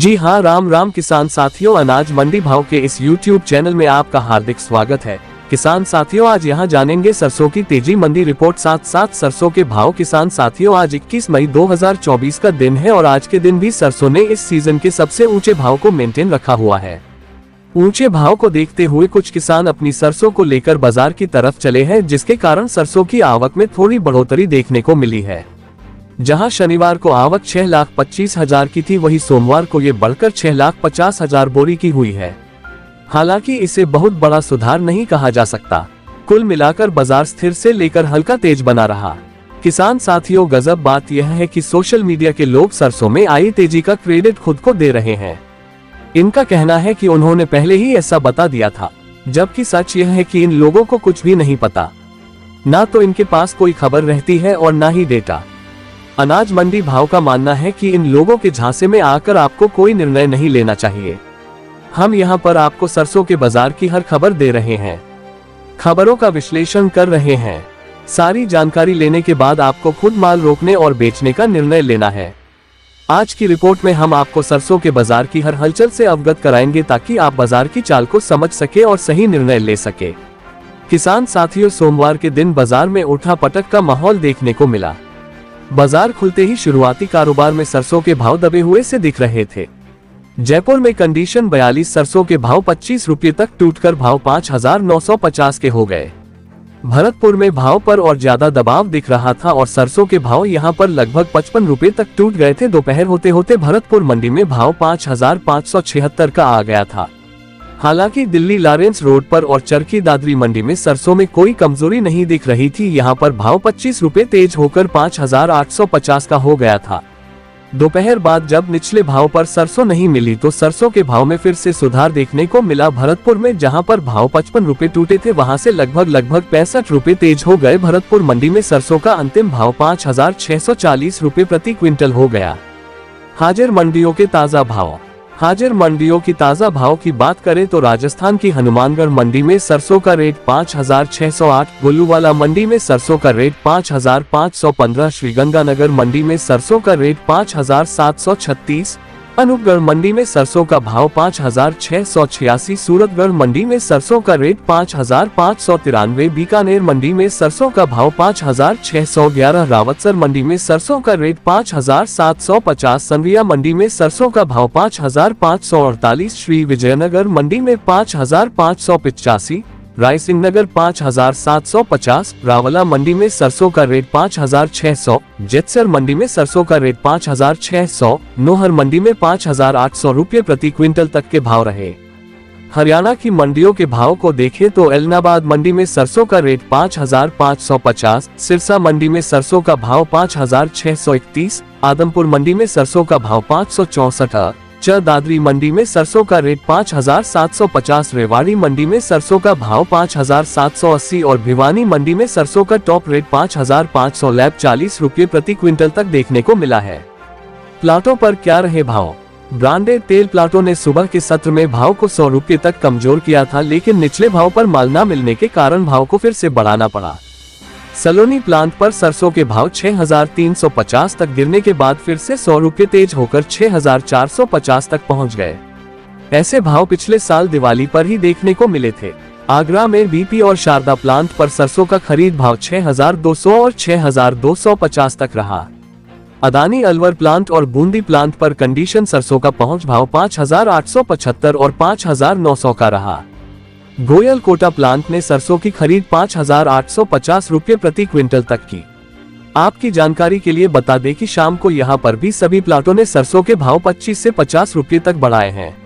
जी हां, राम राम किसान साथियों, अनाज मंडी भाव के इस YouTube चैनल में आपका हार्दिक स्वागत है। किसान साथियों, आज यहां जानेंगे सरसों की तेजी मंडी रिपोर्ट, साथ साथ सरसों के भाव। किसान साथियों, आज 21 मई 2024 का दिन है और आज के दिन भी सरसों ने इस सीजन के सबसे ऊंचे भाव को मेंटेन रखा हुआ है। ऊंचे भाव को देखते हुए कुछ किसान अपनी सरसों को लेकर बाजार की तरफ चले हैं, जिसके कारण सरसों की आवक में थोड़ी बढ़ोतरी देखने को मिली है। जहां शनिवार को आवक 6,25,000 की थी, वहीं सोमवार को ये बढ़कर 6,50,000 बोरी की हुई है। हालांकि इसे बहुत बड़ा सुधार नहीं कहा जा सकता। कुल मिलाकर बाजार स्थिर से लेकर हल्का तेज बना रहा। किसान साथियों, गजब बात यह है कि सोशल मीडिया के लोग सरसों में आई तेजी का क्रेडिट खुद को दे रहे हैं। इनका कहना है कि उन्होंने पहले ही ऐसा बता दिया था, जबकि सच यह है कि इन लोगों को कुछ भी नहीं पता। ना तो इनके पास कोई खबर रहती है और ना ही डेटा। अनाज मंडी भाव का मानना है कि इन लोगों के झांसे में आकर आपको कोई निर्णय नहीं लेना चाहिए। हम यहां पर आपको सरसों के बाजार की हर खबर दे रहे हैं, खबरों का विश्लेषण कर रहे हैं। सारी जानकारी लेने के बाद आपको खुद माल रोकने और बेचने का निर्णय लेना है। आज की रिपोर्ट में हम आपको सरसों के बाजार की हर हलचल से अवगत कराएंगे, ताकि आप बाजार की चाल को समझ सके और सही निर्णय ले सके। किसान साथियों, सोमवार के दिन बाजार में उठा पटक का माहौल देखने को मिला। बाजार खुलते ही शुरुआती कारोबार में सरसों के भाव दबे हुए से दिख रहे थे। जयपुर में कंडीशन 42 सरसों के भाव 25 रुपये तक टूटकर भाव 5,950 के हो गए। भरतपुर में भाव पर और ज्यादा दबाव दिख रहा था और सरसों के भाव यहां पर लगभग 55 रुपये तक टूट गए थे। दोपहर होते होते भरतपुर मंडी में भाव 5,576 का आ गया था। हालांकि दिल्ली लॉरेंस रोड पर और चरखी दादरी मंडी में सरसों में कोई कमजोरी नहीं दिख रही थी। यहां पर भाव 25 रुपये तेज होकर 5,850 का हो गया था। दोपहर बाद जब निचले भाव पर सरसों नहीं मिली तो सरसों के भाव में फिर से सुधार देखने को मिला। भरतपुर में जहां पर भाव 55 रुपये टूटे थे, वहां से लगभग 65 रुपये तेज हो गए। भरतपुर मंडी में सरसों का अंतिम भाव 5,640 रुपये प्रति क्विंटल हो गया। हाजिर मंडियों के ताजा भाव। हाजिर मंडियों की ताजा भाव की बात करें तो राजस्थान की हनुमानगढ़ मंडी में सरसों का रेट 5,608, गोलूवाला मंडी में सरसों का रेट 5,515, श्रीगंगानगर मंडी में सरसों का रेट 5,736, अनूपगढ़ मंडी में सरसों का भाव 5,686, सूरतगढ़ मंडी में सरसों का रेट 5,593, बीकानेर मंडी में सरसों का भाव 5,611, रावतसर मंडी में सरसों का रेट 5,750, संविया मंडी में सरसों का भाव 5,548, श्री विजयनगर मंडी में 5,585, रायसिंह नगर 5,750, रावला मंडी में सरसों का रेट 5,600, जेतसर मंडी में सरसों का रेट 5,600, नोहर मंडी में 5,800 रुपये प्रति क्विंटल तक के भाव रहे। हरियाणा की मंडियों के भाव को देखें तो एलनाबाद मंडी में सरसों का रेट 5,550, सिरसा मंडी में सरसों का भाव 5,631, आदमपुर मंडी में सरसों का भाव 564, दादरी मंडी में सरसों का रेट 5,750, रेवाड़ी मंडी में सरसों का भाव 5,780 और भिवानी मंडी में सरसों का टॉप रेट 5,540 रुपये प्रति क्विंटल तक देखने को मिला है। प्लाटों पर क्या रहे भाव। ब्रांडेड तेल प्लाटों ने सुबह के सत्र में भाव को 100 रुपये तक कमजोर किया था, लेकिन निचले भाव पर माल न मिलने के कारण भाव को फिर से बढ़ाना पड़ा। सलोनी प्लांट पर सरसों के भाव 6,350 तक गिरने के बाद फिर से 100 रुपये तेज होकर 6,450 तक पहुंच गए। ऐसे भाव पिछले साल दिवाली पर ही देखने को मिले थे। आगरा में बीपी और शारदा प्लांट पर सरसों का खरीद भाव 6,200 और 6,250 तक रहा। अदानी अलवर प्लांट और बूंदी प्लांट पर कंडीशन सरसों का पहुंच भाव 5,875 और 5,900 का रहा। गोयल कोटा प्लांट ने सरसों की खरीद 5,850 रुपये प्रति क्विंटल तक की। आपकी जानकारी के लिए बता दें कि शाम को यहां पर भी सभी प्लाटों ने सरसों के भाव 25 से 50 रुपये तक बढ़ाए हैं।